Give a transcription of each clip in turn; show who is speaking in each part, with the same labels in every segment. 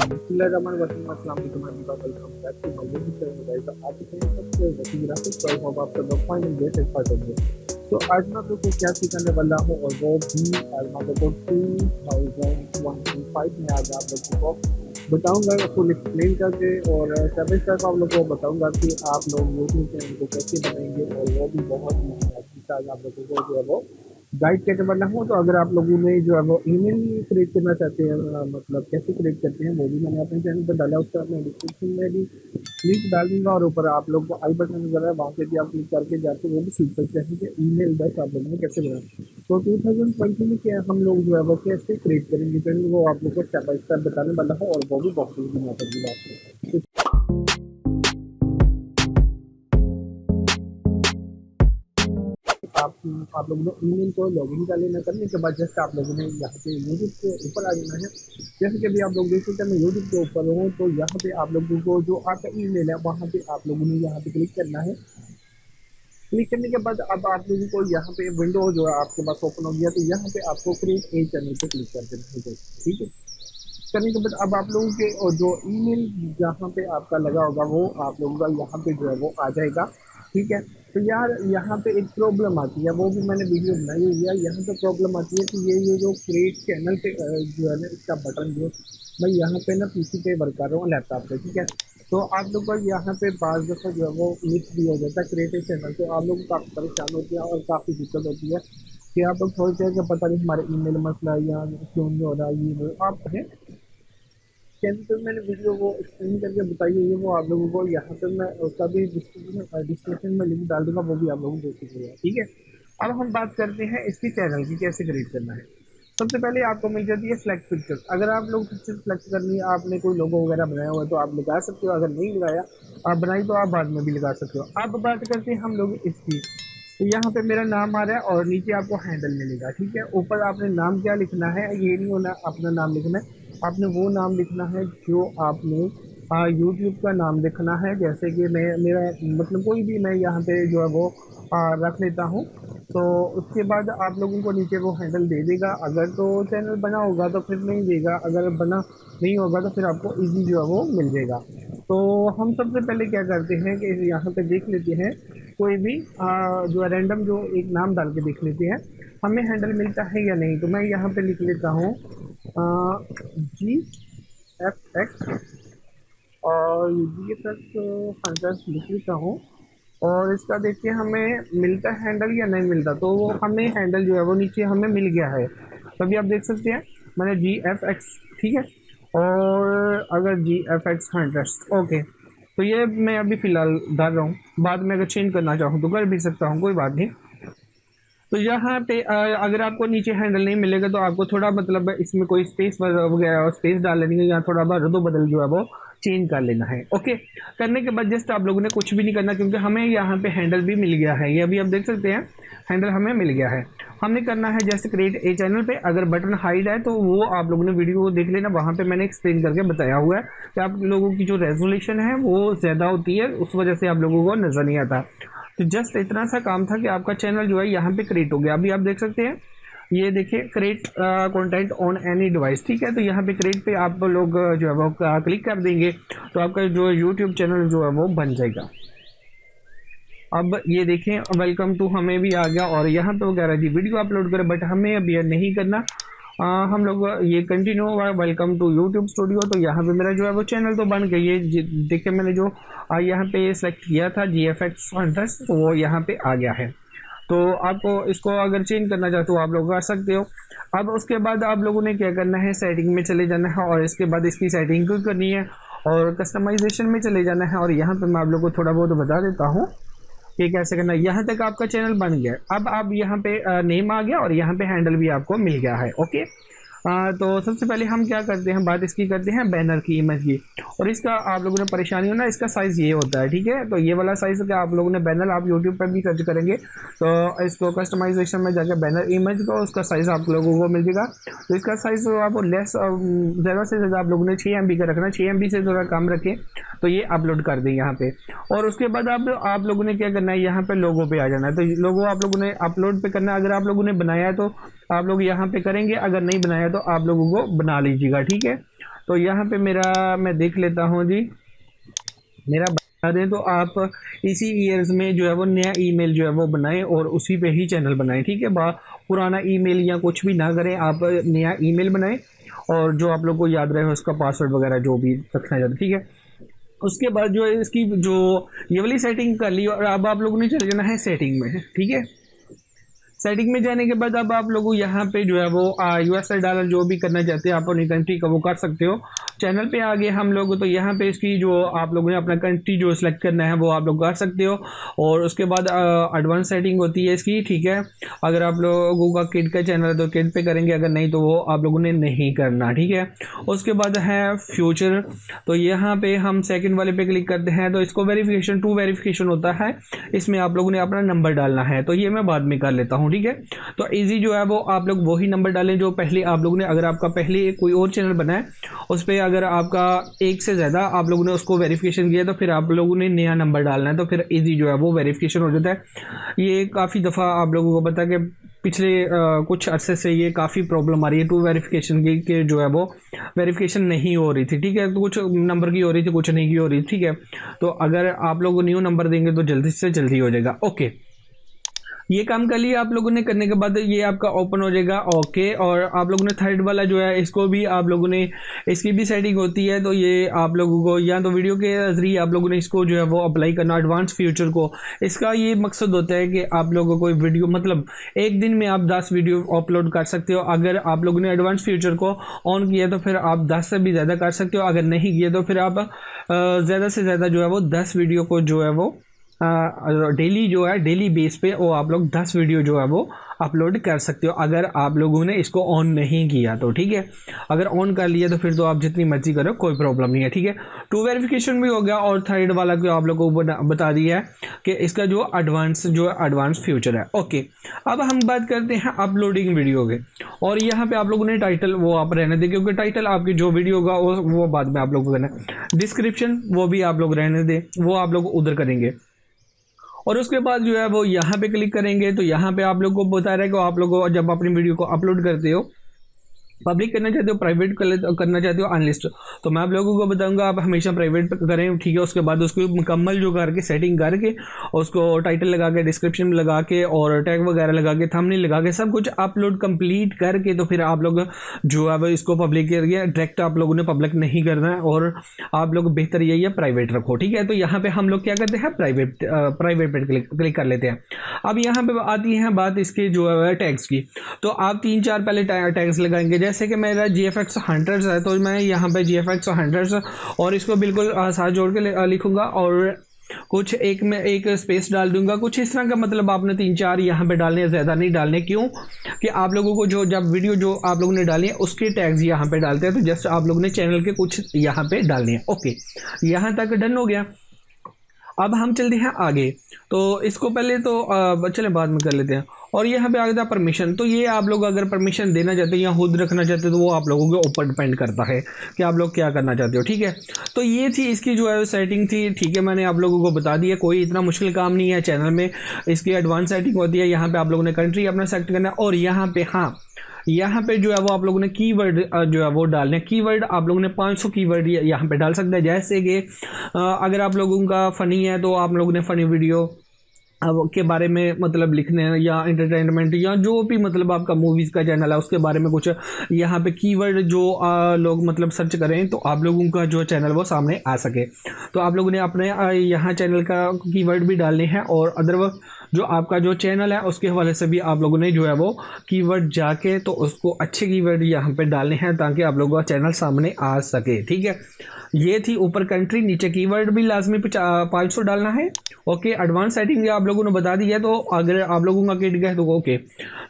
Speaker 1: सो आज मैं आप लोग को क्या सिखाने वाला हूँ और वो भी आज मैं आप लोग को 2025 में आज आप लोगों को बताऊंगा, फुल एक्सप्लेन करके और स्टेप बाय स्टेप आप लोग को बताऊंगा कि आप लोग यूट्यूब चैनल को कैसे बनाएंगे और वो भी बहुत ही अच्छी से आज आप लोगों को जो है वो गाइड करने वाला हूँ। तो अगर आप लोगों ने जो है वो ईमेल क्रिएट करना चाहते हैं, मतलब कैसे क्रिएट करते हैं वो भी मैंने अपने चैनल पर डाला, उसका मैं डिस्क्रिप्शन में भी लिंक डाल दूंगा और ऊपर आप लोग को आई बटन नजर है, वहाँ पे भी आप क्लिक करके जाके वो भी सीख सकते हैं कि ईमेल बस आप लोगों ने कैसे बनाना। तो 2020 में क्या हम लोग जो है वो कैसे क्रिएट करेंगे चैनल, वो आप लोग को स्टेप बाय स्टेप बताने वाला हूँ और वो भी बहुत ही मैटर की बात है। आप लोगों ने ईमेल को लॉगिन कर लेना, करने के बाद जस्ट आप लोगों ने यहाँ पे यूट्यूब के ऊपर आ जाना है। जैसे कि अभी आप लोग देख सकते हैं मैं यूट्यूब के ऊपर हूँ, तो यहाँ पे आप लोगों को जो आपका ईमेल है वहाँ पे आप लोगों ने यहाँ पे क्लिक करना है। क्लिक करने के बाद अब आप लोगों को यहाँ पे विंडो जो है आपके पास ओपन हो गया, तो यहाँ पे आपको क्रिएट ए चैनल पे क्लिक कर देना है। ठीक है, करने के बाद अब आप लोगों के जो ईमेल जहाँ पे आपका लगा होगा वो आप लोगों का यहाँ पे जो है वो आ जाएगा। ठीक है, तो यार यहाँ पे एक प्रॉब्लम आती है, वो भी मैंने वीडियो बनाई हुई है। यहाँ पे प्रॉब्लम आती है कि ये जो क्रिएट चैनल पे जो है ना इसका बटन जो मैं यहाँ पे ना पीसी पे वर्क कर रहा हूँ, लैपटॉप पे। ठीक है, तो आप लोग को यहाँ पे बार दफ़ा जो है वो मिस भी हो जाता है क्रिएटिव चैनल, तो आप लोग को काफ़ी परेशान होती है और काफ़ी दिक्कत होती है कि आप लोग सोचते हैं कि पता नहीं हमारे ईमेल मसला है या क्यों नहीं हो रहा, ये वो आप है चैनल पे मैंने वीडियो वो एक्सप्लेन करके बताई हुई है, वो आप लोगों को यहाँ पे मैं उसका भी डिस्क्रिप्शन में लिंक डाल दूंगा, वो भी आप लोगों को देख सकते हैं। ठीक है, अब हम बात करते हैं इसकी चैनल की कैसे क्रिएट करना है। सबसे पहले आपको मिल जाती है सिलेक्ट पिक्चर। अगर आप लोग पिक्चर सेलेक्ट करनी है, आपने कोई लोगो वगैरह बनाया हुआ है तो आप लगा सकते हो, अगर नहीं लगाया आप बनाई तो आप बाद में भी लगा सकते हो। अब बात करते हैं हम लोग इसकी, तो यहाँ पे मेरा नाम आ रहा है और नीचे आपको हैंडल मिलेगा। ठीक है, ऊपर आपने नाम क्या लिखना है, ये नहीं होना अपना नाम लिखना है, आपने वो नाम लिखना है जो आपने यूट्यूब का नाम लिखना है। जैसे कि मैं मेरा मतलब कोई भी मैं यहाँ पे जो है वो रख लेता हूँ। तो उसके बाद आप लोगों को नीचे वो हैंडल दे देगा, अगर तो चैनल बना होगा तो फिर नहीं देगा, अगर बना नहीं होगा तो फिर आपको इजी जो है वो मिल जाएगा। तो हम सबसे पहले क्या करते हैं कि यहाँ पे देख लेते हैं कोई भी जो है रैंडम जो एक नाम डाल के देख लेते हैं हमें हैंडल मिलता है या नहीं। तो मैं यहाँ पे लिख लेता हूँ GFX और GFX 100 लिख लेता हूँ और इसका देखिए हमें मिलता है हैंडल या नहीं मिलता। तो वो हमें हैंडल जो है वो नीचे हमें मिल गया है, तभी आप देख सकते हैं मैंने GFX। ठीक है, और अगर GFX 100 ओके, तो ये मैं अभी फ़िलहाल डाल रहा हूँ, बाद में अगर चेंज करना चाहूँ तो कर भी सकता हूँ, कोई बात नहीं। तो यहाँ पे अगर आपको नीचे हैंडल नहीं मिलेगा तो आपको थोड़ा मतलब इसमें कोई स्पेस वगैरह स्पेस डाल लेनी है या थोड़ा बहुत रद्द बदल जो है वो चेंज कर लेना है। ओके, करने के बाद जस्ट आप लोगों ने कुछ भी नहीं करना क्योंकि हमें यहाँ पे हैंडल भी मिल गया है, ये अभी आप देख सकते हैं हैंडल हमें मिल गया है। हमने करना है जस्ट क्रिएट ए चैनल पे, अगर बटन हाइड है तो वो आप लोगों ने वीडियो को देख लेना, वहाँ पे मैंने एक्सप्लेन करके बताया हुआ है कि आप लोगों की जो रेजोल्यूशन है वो ज़्यादा होती है, उस वजह से आप लोगों को नज़र नहीं आता। तो जस्ट इतना सा काम था कि आपका चैनल जो है यहाँ पे क्रिएट हो गया। अभी आप देख सकते हैं, ये देखिए create content on any device. ठीक है, तो यहाँ पे क्रिएट पे आप लोग जो है वो क्लिक कर देंगे तो आपका जो यूट्यूब चैनल जो है वो बन जाएगा। अब ये देखें वेलकम टू हमें भी आ गया और यहाँ पे वगैरह जी वीडियो अपलोड करें, बट हमें अब ये नहीं करना। हम लोग ये कंटिन्यू हुआ वेलकम टू यूट्यूब स्टूडियो, तो यहाँ पे मेरा जो है वो चैनल तो बन गई है। देखिए मैंने जो यहाँ पे सेलेक्ट किया था GFX 100, तो वो यहाँ पे आ गया है। तो आपको इसको अगर चेंज करना चाहते हो आप लोग कर सकते हो। अब उसके बाद आप लोगों ने क्या करना है, सेटिंग में चले जाना है और इसके बाद इसकी सेटिंग क्यों करनी है और कस्टमाइजेशन में चले जाना है। और यहाँ पे मैं आप लोग को थोड़ा बहुत बता देता हूँ कि कैसे करना है। यहाँ तक आपका चैनल बन गया, अब आप यहाँ पे नेम आ गया और यहाँ पे हैंडल भी आपको मिल गया है। ओके, तो सबसे पहले हम क्या करते हैं, बात इसकी करते हैं बैनर की, इमेज की। और इसका आप लोगों ने परेशानी हो ना, इसका साइज़ ये होता है। ठीक है, तो ये वाला साइज़ का आप लोगों ने बैनर आप यूट्यूब पर भी सर्च करेंगे तो इसको कस्टमाइजेशन में जाकर बैनर इमेज को उसका साइज़ आप लोगों को मिल जाएगा। तो इसका साइज़ आपको लेस ज़्यादा से ज़्यादा आप लोगों ने 6 MB का रखना, 6 MB से थोड़ा कम रखें तो ये अपलोड कर दें यहाँ पे। और उसके बाद आप लोगों ने क्या करना है, यहाँ पे लोगो पे आ जाना है। तो लोगो आप लोगों ने अपलोड पे करना है, अगर आप लोगों ने बनाया है तो आप लोग यहाँ पे करेंगे, अगर नहीं बनाया तो आप लोगों को बना लीजिएगा। ठीक है, तो यहाँ पे मेरा मैं देख लेता हूँ जी, मेरा बता दें तो आप इसी ईयर्स में जो है वो नया ईमेल जो है वो बनाएं और उसी पे ही चैनल बनाएं, ठीक है। पुराना ईमेल या कुछ भी ना करें, आप नया ईमेल बनाएं और जो आप लोग को याद रहे उसका पासवर्ड वगैरह जो भी रखना चाहते, ठीक है। उसके बाद जो है इसकी जो ये वाली सेटिंग कर ली और अब आप लोगों ने चले जाना है सेटिंग में, ठीक है। सेटिंग में जाने के बाद अब आप लोगों यहाँ पे जो है वो यूएसए डॉलर जो भी करना चाहते हैं आप अपनी कंट्री का वो कर सकते हो। चैनल पे आगे हम लोग तो यहाँ पे इसकी जो आप लोगों ने अपना कंट्री जो सिलेक्ट करना है वो आप लोग कर सकते हो। और उसके बाद एडवांस सेटिंग होती है इसकी, ठीक है। अगर आप लोगों का किड का चैनल है तो किड पे करेंगे, अगर नहीं तो वो आप लोगों ने नहीं करना, ठीक है। उसके बाद है फ्यूचर, तो यहाँ पे हम सेकंड वाले पे क्लिक करते हैं तो इसको वेरिफिकेशन टू वेरिफिकेशन होता है, इसमें आप लोगों ने अपना नंबर डालना है, तो ये मैं बाद में कर लेता हूँ, ठीक है। तो इजी जो है वो आप लोग वही नंबर डालें जो पहले आप लोगों ने, अगर आपका पहले कोई और चैनल बना है उस पर अगर आपका एक से ज़्यादा आप लोगों ने उसको वेरिफिकेशन किया तो फिर आप लोगों ने नया नंबर डालना है, तो फिर इजी जो है वो वेरिफिकेशन हो जाता है। ये काफ़ी दफ़ा आप लोगों को पता है कि पिछले कुछ अरसे से ये काफ़ी प्रॉब्लम आ रही है टू वेरिफिकेशन की, कि जो है वो वेरिफिकेशन नहीं हो रही थी, ठीक है। तो कुछ नंबर की हो रही थी, कुछ नहीं की हो रही, ठीक है। तो अगर आप लोग न्यू नंबर देंगे तो जल्दी से जल्दी हो जाएगा। ओके, ये काम कर लिया आप लोगों ने, करने के बाद ये आपका ओपन हो जाएगा। ओके, और आप लोगों ने थर्ड वाला जो है इसको भी आप लोगों ने, इसकी भी सेटिंग होती है, तो ये आप लोगों को या तो वीडियो के जरिए आप लोगों ने इसको जो है वो अप्लाई करना एडवांस फ्यूचर को। इसका ये मकसद होता है कि आप लोगों को वीडियो मतलब एक दिन में आप 10 वीडियो अपलोड कर सकते हो। अगर आप लोगों ने एडवांस फ्यूचर को ऑन किया तो फिर आप 10 से भी ज़्यादा कर सकते हो, अगर नहीं किया तो फिर आप ज़्यादा से ज़्यादा जो है वो 10 वीडियो को जो है वो डेली जो है डेली बेस पे वो आप लोग 10 वीडियो जो है वो अपलोड कर सकते हो, अगर आप लोगों ने इसको ऑन नहीं किया तो, ठीक है। अगर ऑन कर लिया तो फिर तो आप जितनी मर्जी करो, कोई प्रॉब्लम नहीं है, ठीक है। टू वेरिफिकेशन भी हो गया और थर्ड वाला को आप लोगों को बता दिया है कि इसका जो एडवांस फ्यूचर है। ओके, अब हम बात करते हैं अपलोडिंग वीडियो के, और यहाँ पे आप लोगों ने टाइटल वो आप रहने दें, क्योंकि टाइटल आपकी जो वीडियो होगा वो बाद में आप लोग को करना है। डिस्क्रिप्शन वो भी आप लोग रहने दें, वो आप लोग उधर करेंगे। और उसके बाद जो है वो यहाँ पे क्लिक करेंगे तो यहाँ पे आप लोग को बता रहा है कि आप लोगों को जब अपनी वीडियो को अपलोड करते हो, पब्लिक करना चाहते हो, प्राइवेट करना चाहते हो, अनलिस्ट, तो मैं आप लोगों को बताऊंगा आप हमेशा प्राइवेट करें, ठीक है। उसके बाद उसको मुकम्मल जो करके सेटिंग करके उसको टाइटल लगा के, डिस्क्रिप्शन लगा के और टैग वगैरह लगा के, थंबनेल लगा के, सब कुछ अपलोड कंप्लीट करके तो फिर आप लोग जो है इसको पब्लिक करिए। डायरेक्ट आप लोगों ने पब्लिक नहीं करना है और आप लोग बेहतर यही है प्राइवेट रखो, ठीक है। तो यहाँ पे हम लोग क्या करते हैं, प्राइवेट पे क्लिक कर लेते हैं। अब यहाँ पे आती है बात इसके जो है टैग्स की, तो आप 3-4 पहले टैग्स लगाएंगे। जैसे कि मेरा GFX 100 है तो मैं यहाँ पे GFX 100 और इसको बिल्कुल साथ जोड़ के लिखूंगा और कुछ एक स्पेस डाल दूंगा, कुछ इस तरह का। मतलब आपने 3-4 यहाँ पे डालने हैं, ज़्यादा नहीं डालने। क्यों कि आप लोगों को जो जब वीडियो जो आप लोगों ने डाली है उसके टैग्स यहाँ पे डालते हैं, तो जस्ट आप लोगों ने चैनल के कुछ यहाँ पे डालने हैं। ओके, यहाँ तक डन हो गया। अब हम चलते हैं आगे, तो इसको पहले तो चले बाद में कर लेते हैं। और यहाँ पे आ गया परमिशन, तो ये आप लोग अगर परमिशन देना चाहते हैं या खुद रखना चाहते हो तो वो आप लोगों के ऊपर डिपेंड करता है कि आप लोग क्या करना चाहते हो, ठीक है। तो ये थी इसकी जो है सेटिंग थी, ठीक है। मैंने आप लोगों को बता दिया, कोई इतना मुश्किल काम नहीं है। चैनल में इसकी एडवांस सेटिंग होती है, यहाँ पे आप लोगों ने कंट्री अपना सेलेक्ट करना है और यहाँ पे हाँ यहाँ पे जो है वो आप लोगों ने कीवर्ड जो है वो डालने। कीवर्ड आप लोगों ने 500 कीवर्ड यहाँ पे डाल सकते हैं। जैसे कि अगर आप लोगों का फ़नी है तो आप लोगों ने फ़नी वीडियो के बारे में मतलब लिखने हैं, या एंटरटेनमेंट या जो भी मतलब आपका मूवीज़ का चैनल है उसके बारे में कुछ यहाँ पे कीवर्ड जो लोग मतलब सर्च करें तो आप लोगों का जो चैनल वो सामने आ सके। तो आप लोगों ने अपने यहाँ चैनल का कीवर्ड भी डालने हैं और अदरवाइज जो आपका जो चैनल है उसके हवाले से भी आप लोगों ने जो है वो कीवर्ड जाके तो उसको अच्छे कीवर्ड यहाँ पे डालने हैं ताकि आप लोगों का चैनल सामने आ सके, ठीक है। ये थी ऊपर कंट्री, नीचे कीवर्ड भी लाजमी 500 डालना है। ओके, एडवांस सेटिंग आप लोगों ने बता दी है, तो अगर आप लोगों का किट गया तो ओके।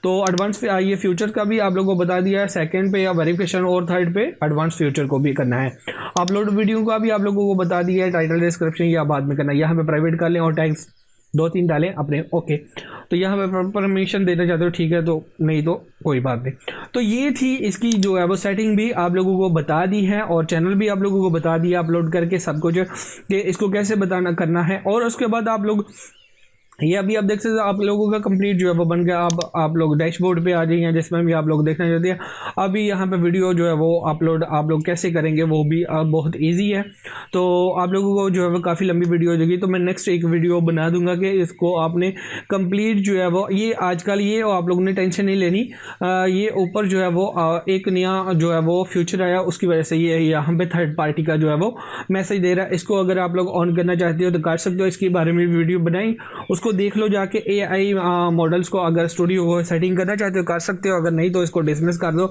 Speaker 1: तो एडवांस ये फ्यूचर का भी आप लोगों को बता दिया है, सेकंड पे या वेरिफिकेशन और थर्ड पे एडवांस फ्यूचर को भी करना है। अपलोड वीडियो का भी आप लोगों को बता दिया है, टाइटल डिस्क्रिप्शन या बाद में करना है। यहाँ पे प्राइवेट कर लें और टैग्स 2-3 डालें अपने। ओके, तो यहाँ पे परमिशन देना चाहते हो ठीक है, तो नहीं तो कोई बात नहीं। तो ये थी इसकी जो है वो सेटिंग भी आप लोगों को बता दी है और चैनल भी आप लोगों को बता दिया अपलोड करके सब कुछ कि इसको कैसे बताना करना है। और उसके बाद आप लोग ये अभी आप देख सकते हो आप लोगों का कंप्लीट जो है वो बन गया। अब आप लोग डैशबोर्ड पे आ जाइए जिसमें भी आप लोग देखना चाहते हैं। अभी यहाँ पे वीडियो जो है वो अपलोड आप लोग कैसे करेंगे वो भी बहुत इजी है। तो आप लोगों को जो है वो काफ़ी लंबी वीडियो हो जाएगी, तो मैं नेक्स्ट एक वीडियो बना दूंगा कि इसको आपने कंप्लीट जो है वो ये आजकल ये आप लोगों ने टेंशन नहीं लेनी। ये ऊपर जो है वो एक नया जो है वो फ्यूचर आया, उसकी वजह से ये यहाँ पे थर्ड पार्टी का जो है वो मैसेज दे रहा है। इसको अगर आप लोग ऑन करना चाहते हो तो कर सकते हो। इसके बारे में वीडियो बनाई, उसको देख लो जाके। AI मॉडल्स को अगर स्टूडियो को सेटिंग करना चाहते हो कर सकते हो, अगर नहीं तो इसको डिसमिस कर दो,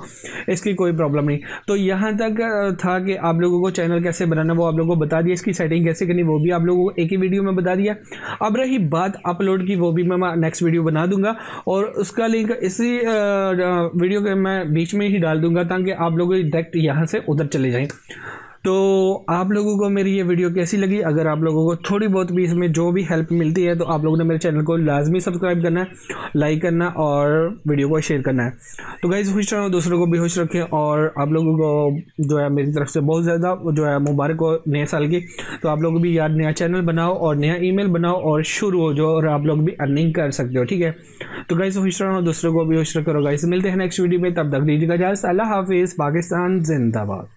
Speaker 1: इसकी कोई प्रॉब्लम नहीं। तो यहाँ तक था कि आप लोगों को चैनल कैसे बनाना वो आप लोगों को बता दिया, इसकी सेटिंग कैसे करनी वो भी आप लोगों को एक ही वीडियो में बता दिया। अब रही बात अपलोड की, वो भी मैं नेक्स्ट वीडियो बना दूंगा और उसका लिंक इसी वीडियो के मैं बीच में ही डाल दूंगा ताकि आप लोग डायरेक्ट यहाँ से उधर चले जाएं। तो आप लोगों को मेरी ये वीडियो कैसी लगी? अगर आप लोगों को थोड़ी बहुत भी इसमें जो भी हेल्प मिलती है तो आप लोगों ने मेरे चैनल को लाजमी सब्सक्राइब करना है, लाइक करना और वीडियो को शेयर करना है। तो गाइस खुश रहो, दूसरों को भी खुश रखें और आप लोगों को जो है मेरी तरफ से बहुत ज़्यादा जो है मुबारक हो नए साल की। तो आप लोग भी यार नया चैनल बनाओ और नया ईमेल बनाओ और शुरू हो जो, और आप लोग भी अर्निंग कर सकते हो, ठीक है। तो गाइस खुश रहो, दूसरों को भी खुश रखो। गाइस मिलते हैं नेक्स्ट वीडियो में, तब तक दीजिएगा इजाज़त। अल्लाह हाफिज़। पाकिस्तान जिंदाबाद।